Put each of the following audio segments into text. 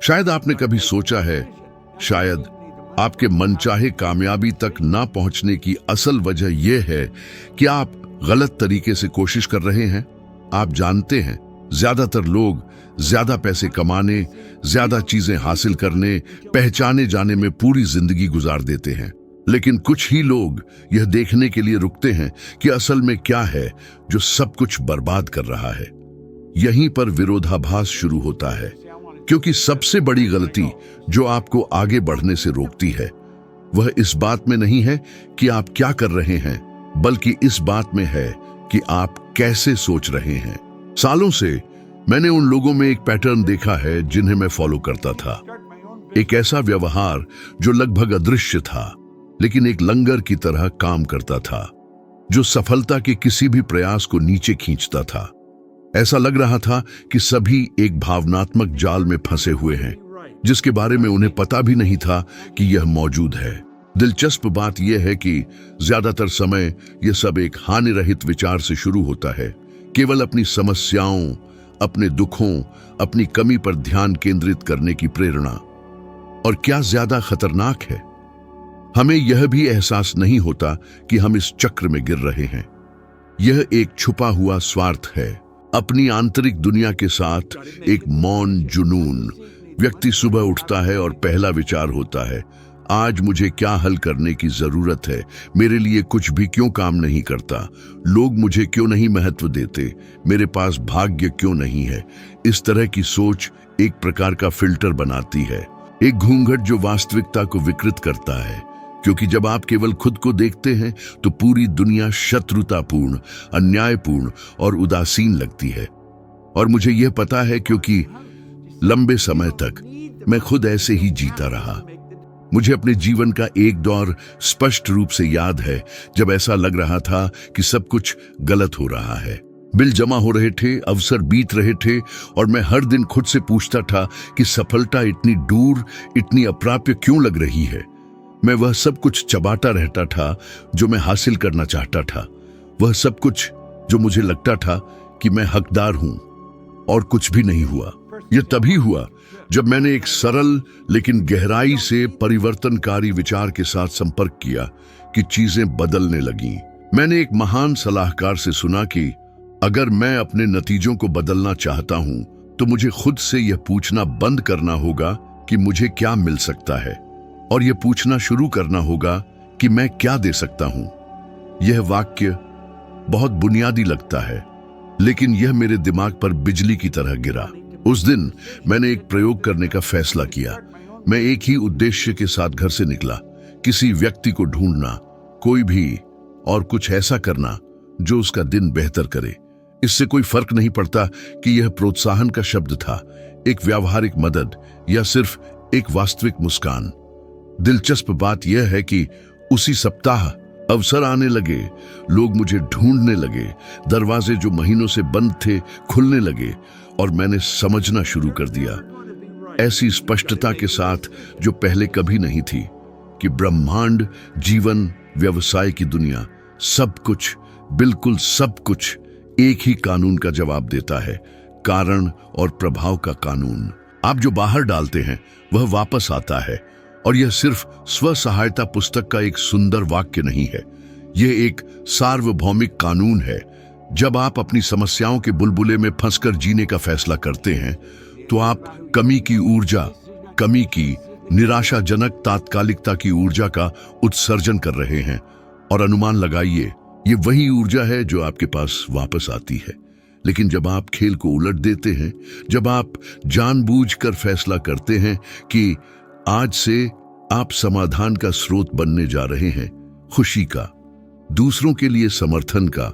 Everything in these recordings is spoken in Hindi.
शायद आपने कभी सोचा है, शायद आपके मनचाहे कामयाबी तक ना पहुंचने की असल वजह यह है कि आप गलत तरीके से कोशिश कर रहे हैं। आप जानते हैं, ज्यादातर लोग ज्यादा पैसे कमाने, ज्यादा चीजें हासिल करने, पहचाने जाने में पूरी जिंदगी गुजार देते हैं, लेकिन कुछ ही लोग यह देखने के लिए रुकते हैं कि असल में क्या है जो सब कुछ बर्बाद कर रहा है। यहीं पर विरोधाभास शुरू होता है, क्योंकि सबसे बड़ी गलती जो आपको आगे बढ़ने से रोकती है वह इस बात में नहीं है कि आप क्या कर रहे हैं, बल्कि इस बात में है कि आप कैसे सोच रहे हैं। सालों से मैंने उन लोगों में एक पैटर्न देखा है जिन्हें मैं फॉलो करता था। एक ऐसा व्यवहार जो लगभग अदृश्य था, लेकिन एक लंगर की तरह काम करता था, जो सफलता के किसी भी प्रयास को नीचे खींचता था। ऐसा लग रहा था कि सभी एक भावनात्मक जाल में फंसे हुए हैं, जिसके बारे में उन्हें पता भी नहीं था कि यह मौजूद है। दिलचस्प बात यह है कि ज्यादातर समय यह सब एक हानि रहित विचार से शुरू होता है, केवल अपनी समस्याओं, अपने दुखों, अपनी कमी पर ध्यान केंद्रित करने की प्रेरणा। और क्या ज्यादा खतरनाक है, हमें यह भी एहसास नहीं होता कि हम इस चक्र में गिर रहे हैं। यह एक छुपा हुआ स्वार्थ है, अपनी आंतरिक दुनिया के साथ एक मौन जुनून। व्यक्ति सुबह उठता है और पहला विचार होता है, आज मुझे क्या हल करने की जरूरत है, मेरे लिए कुछ भी क्यों काम नहीं करता, लोग मुझे क्यों नहीं महत्व देते, मेरे पास भाग्य क्यों नहीं है। इस तरह की सोच एक प्रकार का फिल्टर बनाती है, एक घूंघट जो वास्तविकता को विकृत करता है, क्योंकि जब आप केवल खुद को देखते हैं तो पूरी दुनिया शत्रुतापूर्ण, अन्यायपूर्ण और उदासीन लगती है। और मुझे यह पता है, क्योंकि लंबे समय तक मैं खुद ऐसे ही जीता रहा। मुझे अपने जीवन का एक दौर स्पष्ट रूप से याद है जब ऐसा लग रहा था कि सब कुछ गलत हो रहा है। बिल जमा हो रहे थे, अवसर बीत रहे थे, और मैं हर दिन खुद से पूछता था कि सफलता इतनी दूर, इतनी अप्राप्य क्यों लग रही है। मैं वह सब कुछ चबाता रहता था जो मैं हासिल करना चाहता था, वह सब कुछ जो मुझे लगता था कि मैं हकदार हूं, और कुछ भी नहीं हुआ। यह तभी हुआ जब मैंने एक सरल लेकिन गहराई से परिवर्तनकारी विचार के साथ संपर्क किया कि चीजें बदलने लगीं। मैंने एक महान सलाहकार से सुना कि अगर मैं अपने नतीजों को बदलना चाहता हूं तो मुझे खुद से यह पूछना बंद करना होगा कि मुझे क्या मिल सकता है, और यह पूछना शुरू करना होगा कि मैं क्या दे सकता हूं। यह वाक्य बहुत बुनियादी लगता है, लेकिन यह मेरे दिमाग पर बिजली की तरह गिरा। उस दिन मैंने एक प्रयोग करने का फैसला किया। मैं एक ही उद्देश्य के साथ घर से निकला, किसी व्यक्ति को ढूंढना, कोई भी और कुछ ऐसा करना जो उसका दिन बेहतर करे। इससे कोई फर्क नहीं पड़ता कि यह प्रोत्साहन का शब्द था, एक व्यावहारिक मदद, या सिर्फ एक वास्तविक मुस्कान। दिलचस्प बात यह है कि उसी सप्ताह अवसर आने लगे, लोग मुझे ढूंढने लगे, दरवाजे जो महीनों से बंद थे खुलने लगे, और मैंने समझना शुरू कर दिया, ऐसी स्पष्टता के साथ जो पहले कभी नहीं थी, कि ब्रह्मांड, जीवन, व्यवसाय की दुनिया, सब कुछ, बिल्कुल सब कुछ एक ही कानून का जवाब देता है, कारण और प्रभाव का कानून। आप जो बाहर डालते हैं वह वापस आता है। और यह सिर्फ स्व सहायता पुस्तक का एक सुंदर वाक्य नहीं है, यह एक सार्वभौमिक कानून है। जब आप अपनी समस्याओं के बुलबुले में फंसकर जीने का फैसला करते हैं तो आप कमी की ऊर्जा, कमी की निराशाजनक तात्कालिकता की ऊर्जा का उत्सर्जन कर रहे हैं। और अनुमान लगाइए, ये वही ऊर्जा है जो आपके पास वापस आती है। लेकिन जब आप खेल को उलट देते हैं, जब आप जानबूझकर फैसला करते हैं कि आज से आप समाधान का स्रोत बनने जा रहे हैं, खुशी का, दूसरों के लिए समर्थन का,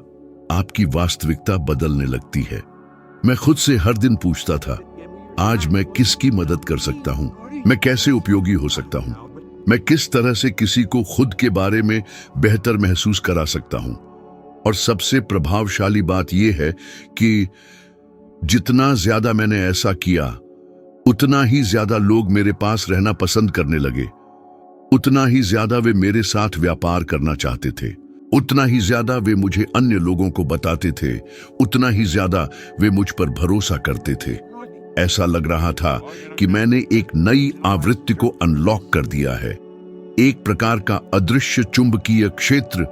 आपकी वास्तविकता बदलने लगती है। मैं खुद से हर दिन पूछता था, आज मैं किसकी मदद कर सकता हूं, मैं कैसे उपयोगी हो सकता हूं, मैं किस तरह से किसी को खुद के बारे में बेहतर महसूस करा सकता हूं। और सबसे प्रभावशाली बात यह है कि जितना ज्यादा मैंने ऐसा किया, उतना ही ज्यादा लोग मेरे पास रहना पसंद करने लगे, उतना ही ज्यादा वे मेरे साथ व्यापार करना चाहते थे, उतना ही ज्यादा वे मुझे अन्य लोगों को बताते थे, उतना ही ज्यादा वे मुझ पर भरोसा करते थे। ऐसा लग रहा था कि मैंने एक नई आवृत्ति को अनलॉक कर दिया है, एक प्रकार का अदृश्य चुंबकीय क्षेत्र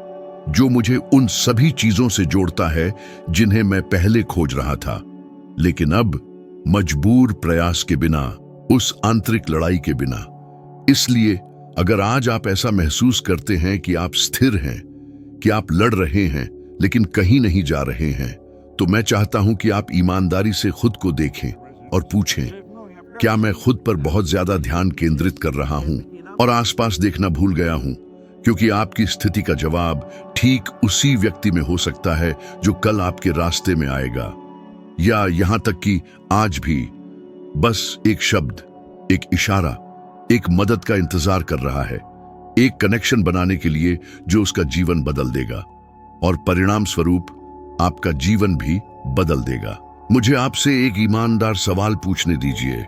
जो मुझे उन सभी चीजों से जोड़ता है जिन्हें मैं पहले खोज रहा था, लेकिन अब मजबूर प्रयास के बिना, उस आंतरिक लड़ाई के बिना। इसलिए अगर आज आप ऐसा महसूस करते हैं कि आप स्थिर हैं, कि आप लड़ रहे हैं लेकिन कहीं नहीं जा रहे हैं, तो मैं चाहता हूं कि आप ईमानदारी से खुद को देखें और पूछें, क्या मैं खुद पर बहुत ज्यादा ध्यान केंद्रित कर रहा हूं और आसपास देखना भूल गया हूं? क्योंकि आपकी स्थिति का जवाब ठीक उसी व्यक्ति में हो सकता है जो कल आपके रास्ते में आएगा, या यहां तक कि आज भी बस एक शब्द, एक इशारा, एक मदद का इंतजार कर रहा है, एक कनेक्शन बनाने के लिए जो उसका जीवन बदल देगा और परिणाम स्वरूप आपका जीवन भी बदल देगा। मुझे आपसे एक ईमानदार सवाल पूछने दीजिए।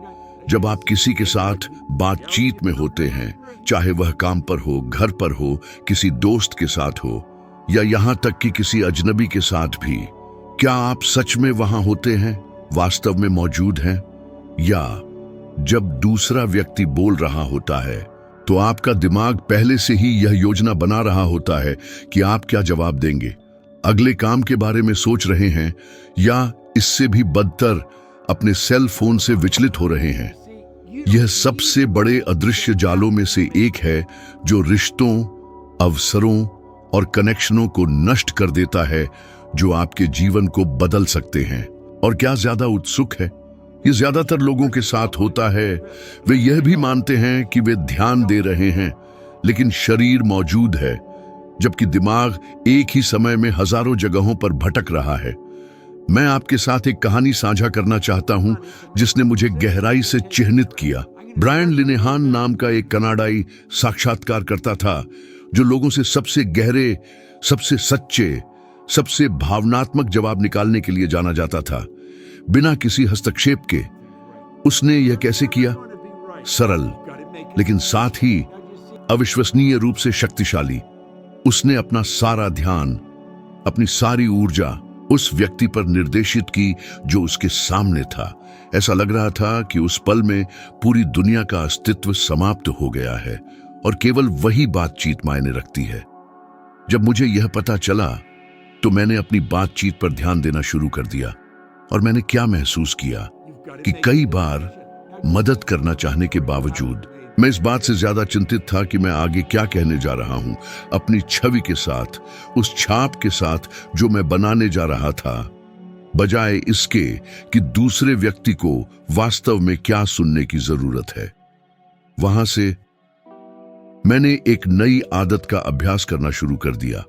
जब आप किसी के साथ बातचीत में होते हैं, चाहे वह काम पर हो, घर पर हो, किसी दोस्त के साथ हो, या यहां तक कि किसी अजनबी के साथ भी, क्या आप सच में वहां होते हैं, वास्तव में मौजूद हैं? या जब दूसरा व्यक्ति बोल रहा होता है तो आपका दिमाग पहले से ही यह योजना बना रहा होता है कि आप क्या जवाब देंगे, अगले काम के बारे में सोच रहे हैं, या इससे भी बदतर अपने सेल फोन से विचलित हो रहे हैं? यह सबसे बड़े अदृश्य जालों में से एक है जो रिश्तों, अवसरों और कनेक्शनों को नष्ट कर देता है, जो आपके जीवन को बदल सकते हैं। और क्या ज्यादा उत्सुक है, ये ज्यादातर लोगों के साथ होता है। वे यह भी मानते हैं कि वे ध्यान दे रहे हैं, लेकिन शरीर मौजूद है, जबकि दिमाग एक ही समय में हजारों जगहों पर भटक रहा है। मैं आपके साथ एक कहानी साझा करना चाहता हूं जिसने मुझे गहराई से चिह्नित किया। ब्रायन लिनेहान नाम का एक कनाडाई साक्षात्कारकर्ता था जो लोगों से सबसे गहरे, सबसे सच्चे, सबसे भावनात्मक जवाब निकालने के लिए जाना जाता था, बिना किसी हस्तक्षेप के। उसने यह कैसे किया? सरल, लेकिन साथ ही अविश्वसनीय रूप से शक्तिशाली। उसने अपना सारा ध्यान, अपनी सारी ऊर्जा उस व्यक्ति पर निर्देशित की जो उसके सामने था। ऐसा लग रहा था कि उस पल में पूरी दुनिया का अस्तित्व समाप्त हो गया है और केवल वही बातचीत मायने रखती है। जब मुझे यह पता चला तो मैंने अपनी बातचीत पर ध्यान देना शुरू कर दिया, और मैंने क्या महसूस किया कि कई बार मदद करना चाहने के बावजूद मैं इस बात से ज्यादा चिंतित था कि मैं आगे क्या कहने जा रहा हूं, अपनी छवि के साथ, उस छाप के साथ जो मैं बनाने जा रहा था, बजाय इसके कि दूसरे व्यक्ति को वास्तव में क्या सुनने की जरूरत है। वहां से मैंने एक नई आदत का अभ्यास करना शुरू कर दिया।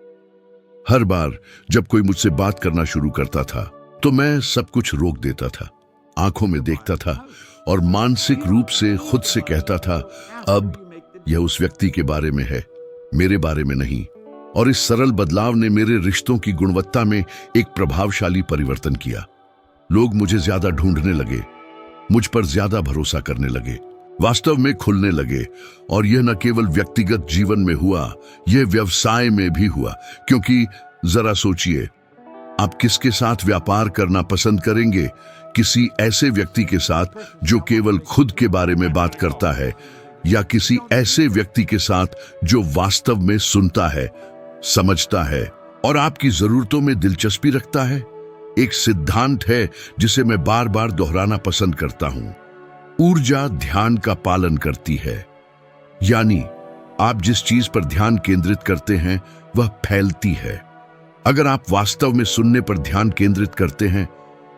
हर बार जब कोई मुझसे बात करना शुरू करता था तो मैं सब कुछ रोक देता था, आंखों में देखता था और मानसिक रूप से खुद से कहता था, अब यह उस व्यक्ति के बारे में है, मेरे बारे में नहीं। और इस सरल बदलाव ने मेरे रिश्तों की गुणवत्ता में एक प्रभावशाली परिवर्तन किया। लोग मुझे ज्यादा ढूंढने लगे, मुझ पर ज्यादा भरोसा करने लगे, वास्तव में खुलने लगे। और यह न केवल व्यक्तिगत जीवन में हुआ, यह व्यवसाय में भी हुआ। क्योंकि जरा सोचिए, आप किसके साथ व्यापार करना पसंद करेंगे? किसी ऐसे व्यक्ति के साथ जो केवल खुद के बारे में बात करता है, या किसी ऐसे व्यक्ति के साथ जो वास्तव में सुनता है, समझता है और आपकी जरूरतों में दिलचस्पी रखता है? एक सिद्धांत है जिसे मैं बार बार दोहराना पसंद करता हूं। ऊर्जा ध्यान का पालन करती है, यानी आप जिस चीज पर ध्यान केंद्रित करते हैं वह फैलती है। अगर आप वास्तव में सुनने पर ध्यान केंद्रित करते हैं,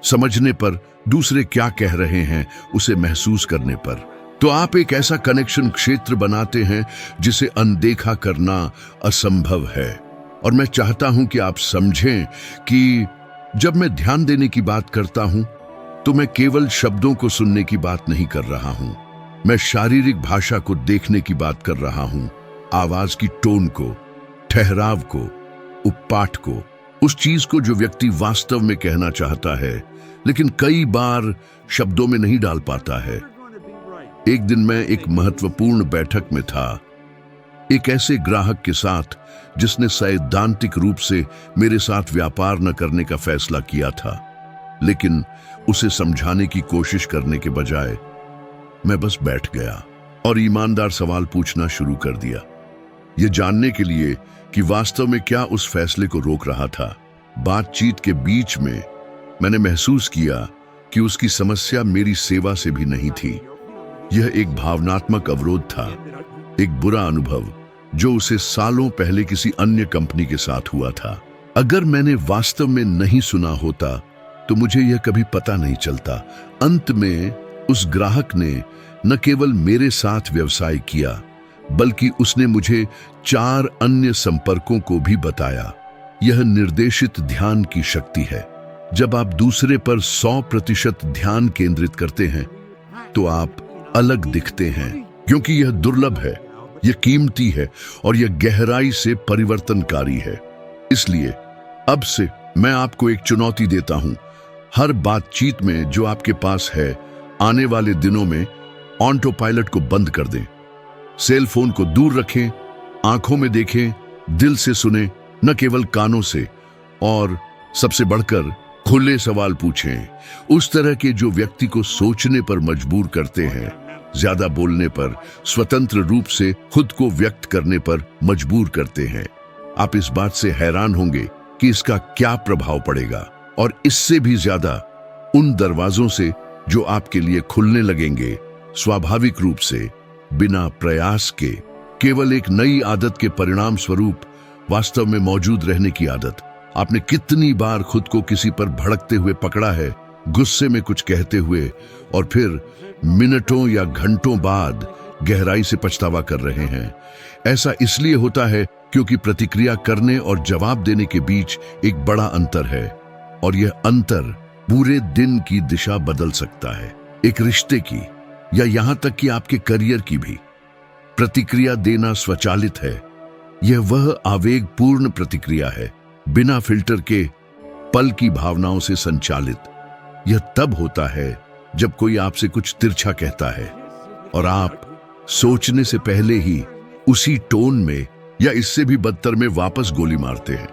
समझने पर, दूसरे क्या कह रहे हैं उसे महसूस करने पर, तो आप एक ऐसा कनेक्शन क्षेत्र बनाते हैं जिसे अनदेखा करना असंभव है। और मैं चाहता हूं कि आप समझें कि जब मैं ध्यान देने की बात करता हूं तो मैं केवल शब्दों को सुनने की बात नहीं कर रहा हूं, मैं शारीरिक भाषा को देखने की बात कर रहा हूं, आवाज की टोन को, ठहराव को, उपपाठ को, उस चीज को जो व्यक्ति वास्तव में कहना चाहता है लेकिन कई बार शब्दों में नहीं डाल पाता है। एक दिन मैं एक महत्वपूर्ण बैठक में था, एक ऐसे ग्राहक के साथ जिसने सैद्धांतिक रूप से मेरे साथ व्यापार न करने का फैसला किया था। लेकिन उसे समझाने की कोशिश करने के बजाय मैं बस बैठ गया और ईमानदार सवाल पूछना शुरू कर दिया, ये जानने के लिए कि वास्तव में क्या उस फैसले को रोक रहा था। बातचीत के बीच में मैंने महसूस किया कि उसकी समस्या मेरी सेवा से भी नहीं थी। यह एक भावनात्मक अवरोध था, एक बुरा अनुभव जो उसे सालों पहले किसी अन्य कंपनी के साथ हुआ था। अगर मैंने वास्तव में नहीं सुना होता तो मुझे यह कभी पता नहीं चलता। अंत में उस ग्राहक ने न केवल मेरे साथ व्यवसाय किया, बल्कि उसने मुझे 4 अन्य संपर्कों को भी बताया। यह निर्देशित ध्यान की शक्ति है। जब आप दूसरे पर 100% ध्यान केंद्रित करते हैं तो आप अलग दिखते हैं, क्योंकि यह दुर्लभ है, यह कीमती है और यह गहराई से परिवर्तनकारी है। इसलिए अब से मैं आपको एक चुनौती देता हूं। हर बातचीत में जो आपके पास है, आने वाले दिनों में ऑटो पायलट को बंद कर दें। सेल फोन को दूर रखें, आंखों में देखें, दिल से सुने, न केवल कानों से, और सबसे बढ़कर खुले सवाल पूछें, उस तरह के जो व्यक्ति को सोचने पर मजबूर करते हैं, ज्यादा बोलने पर, स्वतंत्र रूप से खुद को व्यक्त करने पर मजबूर करते हैं। आप इस बात से हैरान होंगे कि इसका क्या प्रभाव पड़ेगा, और इससे भी ज्यादा उन दरवाजों से जो आपके लिए खुलने लगेंगे स्वाभाविक रूप से, बिना प्रयास के। केवल एक नई आदत के परिणाम स्वरूप वास्तव में मौजूद रहने की आदत। आपने कितनी बार खुद को किसी पर भड़कते हुए पकड़ा है, गुस्से में कुछ कहते हुए, और फिर मिनटों या घंटों बाद गहराई से पछतावा कर रहे हैं। ऐसा इसलिए होता है क्योंकि प्रतिक्रिया करने और जवाब देने के बीच एक बड़ा अंतर है, और यह अंतर पूरे दिन की दिशा बदल सकता है, एक रिश्ते की, या यहां तक कि आपके करियर की भी। प्रतिक्रिया देना स्वचालित है। यह वह आवेगपूर्ण प्रतिक्रिया है, बिना फिल्टर के, पल की भावनाओं से संचालित। यह तब होता है जब कोई आपसे कुछ तिरछा कहता है और आप सोचने से पहले ही उसी टोन में या इससे भी बदतर में वापस गोली मारते हैं।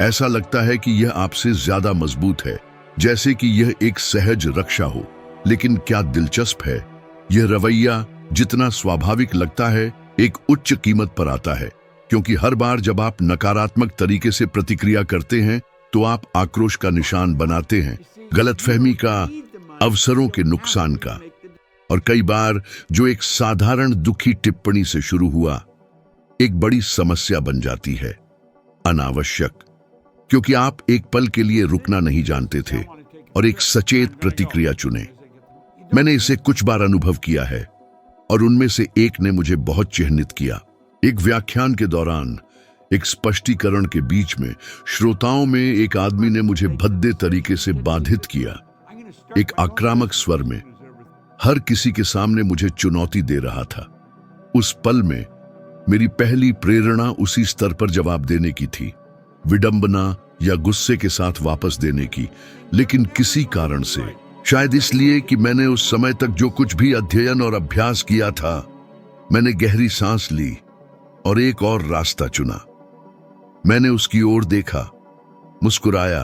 ऐसा लगता है कि यह आपसे ज्यादा मजबूत है, जैसे कि यह एक सहज रक्षा हो। लेकिन क्या दिलचस्प है, यह रवैया जितना स्वाभाविक लगता है, एक उच्च कीमत पर आता है, क्योंकि हर बार जब आप नकारात्मक तरीके से प्रतिक्रिया करते हैं तो आप आक्रोश का निशान बनाते हैं, गलतफहमी का, अवसरों के नुकसान का। और कई बार जो एक साधारण दुखी टिप्पणी से शुरू हुआ एक बड़ी समस्या बन जाती है, अनावश्यक, क्योंकि आप एक पल के लिए रुकना नहीं जानते थे और एक सचेत प्रतिक्रिया चुने। मैंने इसे कुछ बार अनुभव किया है और उनमें से एक ने मुझे बहुत चिह्नित किया। एक व्याख्यान के दौरान एक स्पष्टीकरण के बीच में श्रोताओं में एक आदमी ने मुझे भद्दे तरीके से बाधित किया, एक आक्रामक स्वर में, हर किसी के सामने मुझे चुनौती दे रहा था। उस पल में मेरी पहली प्रेरणा उसी स्तर पर जवाब देने की थी, विडंबना या गुस्से के साथ वापस देने की। लेकिन किसी कारण से, शायद इसलिए कि मैंने उस समय तक जो कुछ भी अध्ययन और अभ्यास किया था, मैंने गहरी सांस ली और एक और रास्ता चुना। मैंने उसकी ओर देखा, मुस्कुराया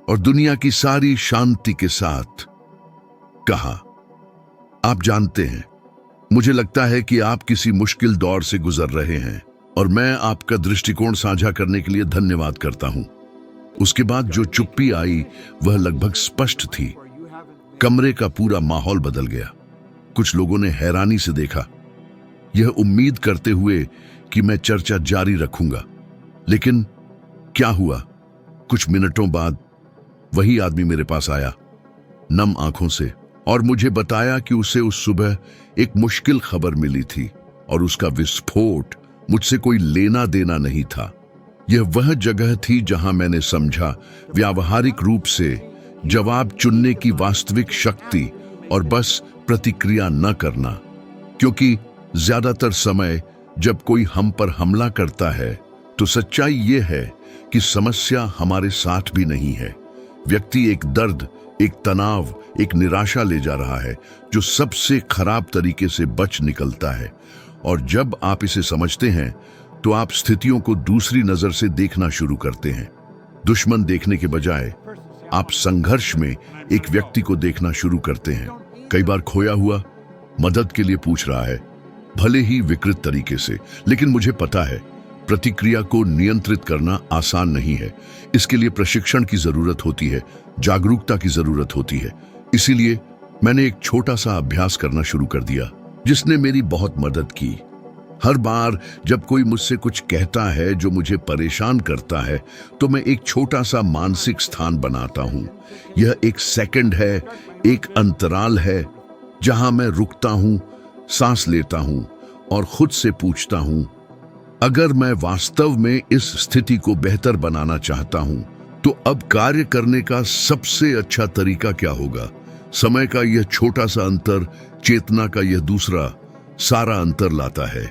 और दुनिया की सारी शांति के साथ कहा, आप जानते हैं, मुझे लगता है कि आप किसी मुश्किल दौर से गुजर रहे हैं और मैं आपका दृष्टिकोण साझा करने के लिए धन्यवाद करता हूं। उसके बाद जो चुप्पी आई वह लगभग स्पष्ट थी। कमरे का पूरा माहौल बदल गया। कुछ लोगों ने हैरानी से देखा, यह उम्मीद करते हुए कि मैं चर्चा जारी रखूंगा। लेकिन क्या हुआ, कुछ मिनटों बाद वही आदमी मेरे पास आया, नम आंखों से, और मुझे बताया कि उसे उस सुबह एक मुश्किल खबर मिली थी और उसका विस्फोट मुझसे कोई लेना देना नहीं था। यह वह जगह थी जहां मैंने समझा व्यावहारिक रूप से जवाब चुनने की वास्तविक शक्ति और बस प्रतिक्रिया न करना। क्योंकि ज्यादातर समय जब कोई हम पर हमला करता है तो सच्चाई यह है कि समस्या हमारे साथ भी नहीं है। व्यक्ति एक दर्द, एक तनाव, एक निराशा ले जा रहा है जो सबसे खराब तरीके से बच निकलता है। और जब आप इसे समझते हैं तो आप स्थितियों को दूसरी नजर से देखना शुरू करते हैं। दुश्मन देखने के बजाय आप संघर्ष में एक व्यक्ति को देखना शुरू करते हैं, कई बार खोया हुआ, मदद के लिए पूछ रहा है, भले ही विकृत तरीके से। लेकिन मुझे पता है प्रतिक्रिया को नियंत्रित करना आसान नहीं है। इसके लिए प्रशिक्षण की जरूरत होती है, जागरूकता की जरूरत होती है। इसीलिए मैंने एक छोटा सा अभ्यास करना शुरू कर दिया जिसने मेरी बहुत मदद की। हर बार जब कोई मुझसे कुछ कहता है जो मुझे परेशान करता है, तो मैं एक छोटा सा मानसिक स्थान बनाता हूं। यह एक सेकंड है, एक अंतराल है जहां मैं रुकता हूं, सांस लेता हूं और खुद से पूछता हूं, अगर मैं वास्तव में इस स्थिति को बेहतर बनाना चाहता हूं तो अब कार्य करने का सबसे अच्छा तरीका क्या होगा। समय का यह छोटा सा अंतर चेतना का यह दूसरा सारा अंतर लाता है,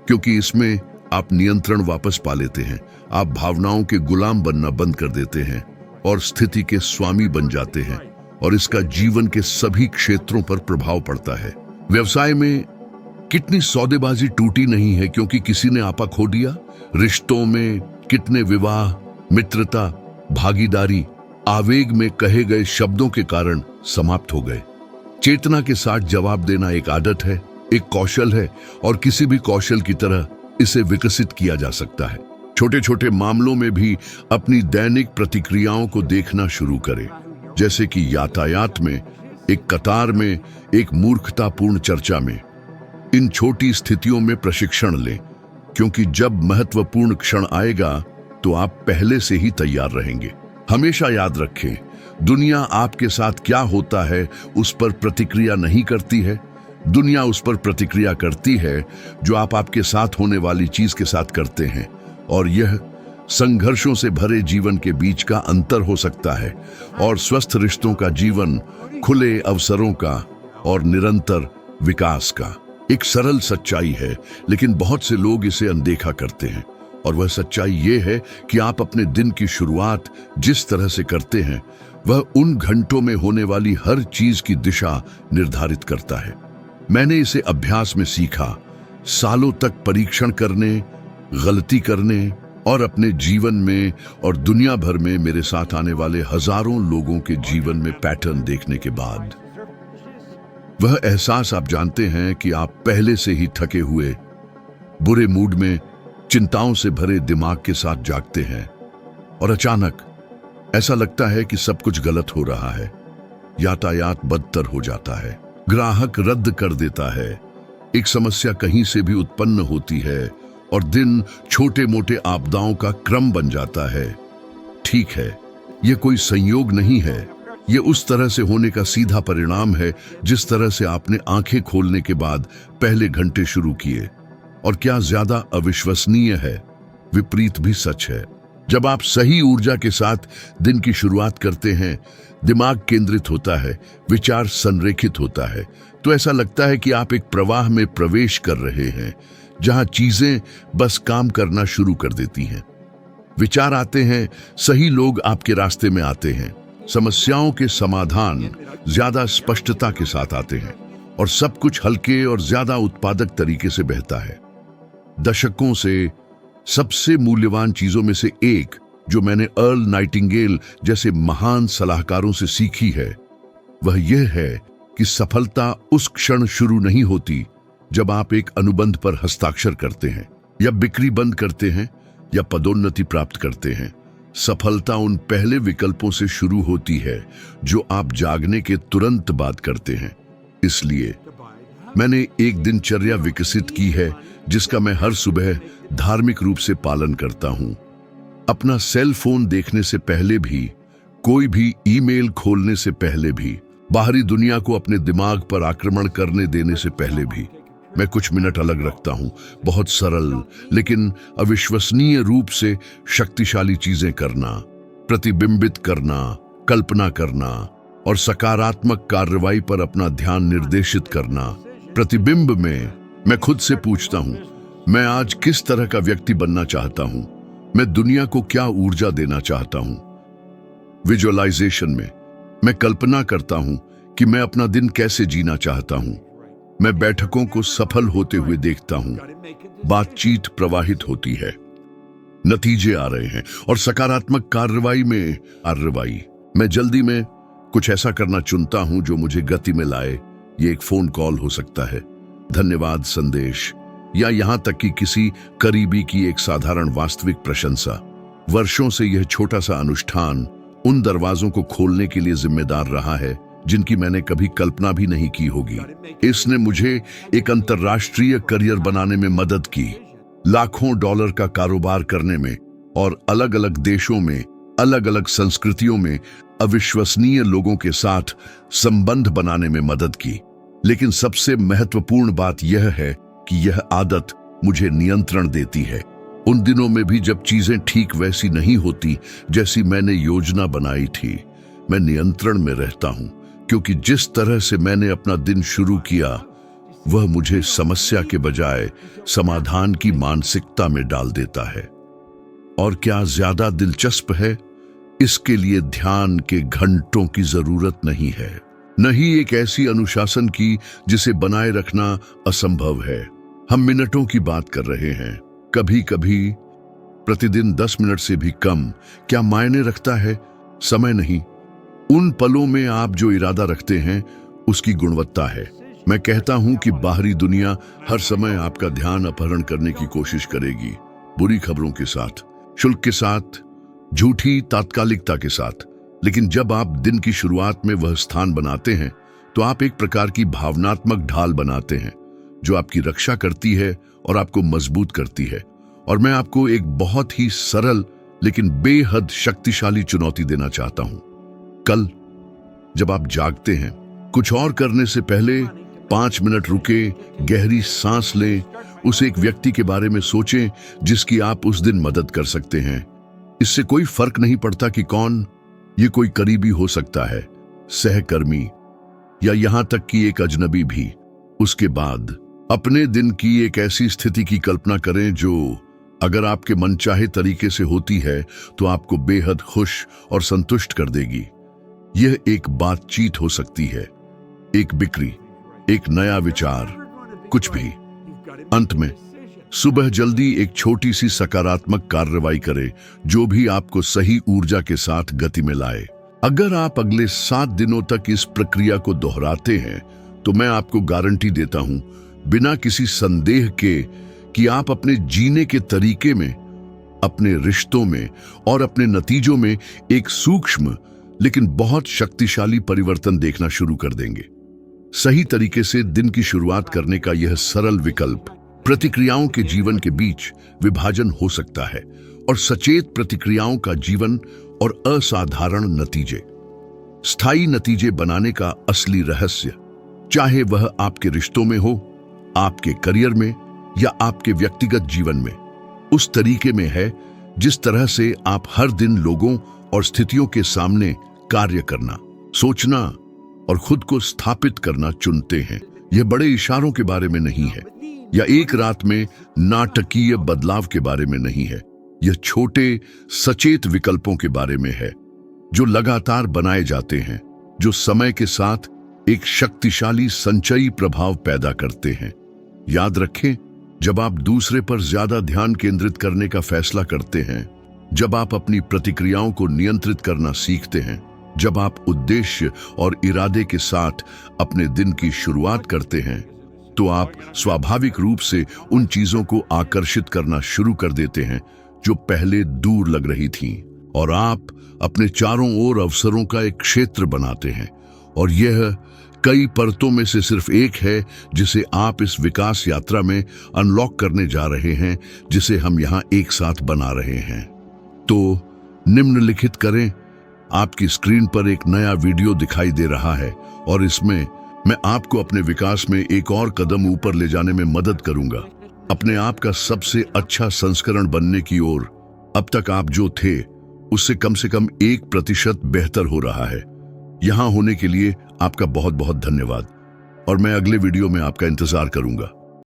क्योंकि इसमें आप नियंत्रण वापस पा लेते हैं। आप भावनाओं के गुलाम बनना बंद कर देते हैं और स्थिति के स्वामी बन जाते हैं, और इसका जीवन के सभी क्षेत्रों पर प्रभाव पड़ता है। व्यवसाय में कितनी सौदेबाजी टूटी नहीं है क्योंकि किसी ने आपा खो दिया। रिश्तों में कितने विवाह, मित्रता, भागीदारी आवेग में कहे गए शब्दों के कारण समाप्त हो गए। चेतना के साथ जवाब देना एक आदत है, एक कौशल है, और किसी भी कौशल की तरह इसे विकसित किया जा सकता है। छोटे छोटे मामलों में भी अपनी दैनिक प्रतिक्रियाओं को देखना शुरू करें, जैसे कि यातायात में, एक कतार में, एक मूर्खतापूर्ण चर्चा में। इन छोटी स्थितियों में प्रशिक्षण लें, क्योंकि जब महत्वपूर्ण क्षण आएगा तो आप पहले से ही तैयार रहेंगे। हमेशा याद रखें, दुनिया आपके साथ क्या होता है उस पर प्रतिक्रिया नहीं करती है। दुनिया उस पर प्रतिक्रिया करती है जो आप आपके साथ होने वाली चीज के साथ करते हैं, और यह संघर्षों से भरे जीवन के बीच का अंतर हो सकता है, और स्वस्थ रिश्तों का जीवन खुले अवसरों का और निरंतर विकास का। एक सरल सच्चाई है, लेकिन बहुत से लोग इसे अनदेखा करते हैं, और वह सच्चाई ये है कि आप अपने दिन की शुरुआत जिस तरह से करते हैं वह उन घंटों में होने वाली हर चीज की दिशा निर्धारित करता है। मैंने इसे अभ्यास में सीखा, सालों तक परीक्षण करने, गलती करने और अपने जीवन में और दुनिया भर में मेरे साथ आने वाले हजारों लोगों के जीवन में पैटर्न देखने के बाद। वह एहसास आप जानते हैं कि आप पहले से ही थके हुए, बुरे मूड में, चिंताओं से भरे दिमाग के साथ जागते हैं, और अचानक ऐसा लगता है कि सब कुछ गलत हो रहा है। यातायात बदतर हो जाता है, ग्राहक रद्द कर देता है, एक समस्या कहीं से भी उत्पन्न होती है, और दिन छोटे मोटे आपदाओं का क्रम बन जाता है। ठीक है, यह कोई संयोग नहीं है, यह उस तरह से होने का सीधा परिणाम है जिस तरह से आपने आंखें खोलने के बाद पहले घंटे शुरू किए। और क्या ज्यादा अविश्वसनीय है, विपरीत भी सच है। जब आप सही ऊर्जा के साथ दिन की शुरुआत करते हैं, दिमाग केंद्रित होता है, विचार संरेखित होता है, तो ऐसा लगता है कि आप एक प्रवाह में प्रवेश कर रहे हैं जहां चीजें बस काम करना शुरू कर देती हैं। विचार आते हैं, सही लोग आपके रास्ते में आते हैं, समस्याओं के समाधान ज्यादा स्पष्टता के साथ आते हैं, और सब कुछ हल्के और ज्यादा उत्पादक तरीके से बहता है। दशकों से सबसे मूल्यवान चीजों में से एक जो मैंने अर्ल नाइटिंगेल जैसे महान सलाहकारों से सीखी है, वह यह है कि सफलता उस क्षण शुरू नहीं होती जब आप एक अनुबंध पर हस्ताक्षर करते हैं, या बिक्री बंद करते हैं, या पदोन्नति प्राप्त करते हैं। सफलता उन पहले विकल्पों से शुरू होती है जो आप जागने के तुरंत बाद करते हैं। इसलिए मैंने एक दिनचर्या विकसित की है जिसका मैं हर सुबह धार्मिक रूप से पालन करता हूं। अपना सेल फोन देखने से पहले भी, कोई भी ईमेल खोलने से पहले भी, बाहरी दुनिया को अपने दिमाग पर आक्रमण करने देने से पहले भी मैं कुछ मिनट अलग रखता हूं। बहुत सरल लेकिन अविश्वसनीय रूप से शक्तिशाली चीजें करना, प्रतिबिंबित करना, कल्पना करना और सकारात्मक कार्रवाई पर अपना ध्यान निर्देशित करना। प्रतिबिंब में मैं खुद से पूछता हूं, मैं आज किस तरह का व्यक्ति बनना चाहता हूं, मैं दुनिया को क्या ऊर्जा देना चाहता हूं। विजुअलाइजेशन में मैं कल्पना करता हूं कि मैं अपना दिन कैसे जीना चाहता हूं। मैं बैठकों को सफल होते हुए देखता हूं, बातचीत प्रवाहित होती है, नतीजे आ रहे हैं, और सकारात्मक कार्रवाई में कार्रवाई मैं जल्दी में कुछ ऐसा करना चुनता हूं जो मुझे गति में लाए। ये एक फोन कॉल हो सकता है, धन्यवाद संदेश, या यहां तक कि किसी करीबी की एक साधारण वास्तविक प्रशंसा। वर्षों से यह छोटा सा अनुष्ठान उन दरवाजों को खोलने के लिए जिम्मेदार रहा है जिनकी मैंने कभी कल्पना भी नहीं की होगी। इसने मुझे एक अंतर्राष्ट्रीय करियर बनाने में मदद की, लाखों डॉलर का कारोबार करने में और अलग अलग देशों में, अलग अलग संस्कृतियों में अविश्वसनीय लोगों के साथ संबंध बनाने में मदद की। लेकिन सबसे महत्वपूर्ण बात यह है कि यह आदत मुझे नियंत्रण देती है। उन दिनों में भी जब चीजें ठीक वैसी नहीं होती जैसी मैंने योजना बनाई थी, मैं नियंत्रण में रहता हूं, क्योंकि जिस तरह से मैंने अपना दिन शुरू किया वह मुझे समस्या के बजाय समाधान की मानसिकता में डाल देता है। और क्या ज्यादा दिलचस्प है, इसके लिए ध्यान के घंटों की जरूरत नहीं है, न ही एक ऐसी अनुशासन की जिसे बनाए रखना असंभव है। हम मिनटों की बात कर रहे हैं, कभी कभी प्रतिदिन 10 मिनट से भी कम। क्या मायने रखता है? समय नहीं, उन पलों में आप जो इरादा रखते हैं उसकी गुणवत्ता है। मैं कहता हूं कि बाहरी दुनिया हर समय आपका ध्यान अपहरण करने की कोशिश करेगी, बुरी खबरों के साथ, शुल्क के साथ, झूठी तात्कालिकता के साथ। लेकिन जब आप दिन की शुरुआत में वह स्थान बनाते हैं तो आप एक प्रकार की भावनात्मक ढाल बनाते हैं जो आपकी रक्षा करती है और आपको मजबूत करती है। और मैं आपको एक बहुत ही सरल लेकिन बेहद शक्तिशाली चुनौती देना चाहता हूं। कल जब आप जागते हैं, कुछ और करने से पहले 5 मिनट रुके, गहरी सांस लें, उस एक व्यक्ति के बारे में सोचें जिसकी आप उस दिन मदद कर सकते हैं। इससे कोई फर्क नहीं पड़ता कि कौन, ये कोई करीबी हो सकता है, सहकर्मी, या यहां तक कि एक अजनबी भी। उसके बाद अपने दिन की एक ऐसी स्थिति की कल्पना करें जो अगर आपके मनचाहे तरीके से होती है तो आपको बेहद खुश और संतुष्ट कर देगी। यह एक बातचीत हो सकती है, एक बिक्री, एक नया विचार, कुछ भी। अंत में सुबह जल्दी एक छोटी सी सकारात्मक कार्रवाई करें जो भी आपको सही ऊर्जा के साथ गति में लाए। अगर आप अगले 7 दिनों तक इस प्रक्रिया को दोहराते हैं तो मैं आपको गारंटी देता हूं, बिना किसी संदेह के, कि आप अपने जीने के तरीके में, अपने रिश्तों में और अपने नतीजों में एक सूक्ष्म लेकिन बहुत शक्तिशाली परिवर्तन देखना शुरू कर देंगे। सही तरीके से दिन की शुरुआत करने का यह सरल विकल्प प्रतिक्रियाओं के जीवन के बीच विभाजन हो सकता है, और सचेत प्रतिक्रियाओं का जीवन और असाधारण नतीजे, स्थायी नतीजे बनाने का असली रहस्य, चाहे वह आपके रिश्तों में हो, आपके करियर में या आपके व्यक्तिगत जीवन में, उस तरीके में है जिस तरह से आप हर दिन लोगों और स्थितियों के सामने कार्य करना, सोचना और खुद को स्थापित करना चुनते हैं। यह बड़े इशारों के बारे में नहीं है या एक रात में नाटकीय बदलाव के बारे में नहीं है। यह छोटे सचेत विकल्पों के बारे में है जो लगातार बनाए जाते हैं, जो समय के साथ एक शक्तिशाली संचयी प्रभाव पैदा करते हैं। याद रखें, जब आप दूसरे पर ज्यादा ध्यान केंद्रित करने का फैसला करते हैं, जब आप अपनी प्रतिक्रियाओं को नियंत्रित करना सीखते हैं, जब आप उद्देश्य और इरादे के साथ अपने दिन की शुरुआत करते हैं, तो आप स्वाभाविक रूप से उन चीजों को आकर्षित करना शुरू कर देते हैं जो पहले दूर लग रही थीं, और आप अपने चारों ओर अवसरों का एक क्षेत्र बनाते हैं। और यह कई परतों में से सिर्फ एक है जिसे आप इस विकास यात्रा में अनलॉक करने जा रहे हैं, जिसे हम यहां एक साथ बना रहे हैं। तो निम्नलिखित करें, आपकी स्क्रीन पर एक नया वीडियो दिखाई दे रहा है और इसमें मैं आपको अपने विकास में एक और कदम ऊपर ले जाने में मदद करूंगा, अपने आप का सबसे अच्छा संस्करण बनने की ओर। अब तक आप जो थे उससे कम से कम 1% बेहतर हो रहा है। यहां होने के लिए आपका बहुत बहुत धन्यवाद, और मैं अगले वीडियो में आपका इंतजार करूंगा।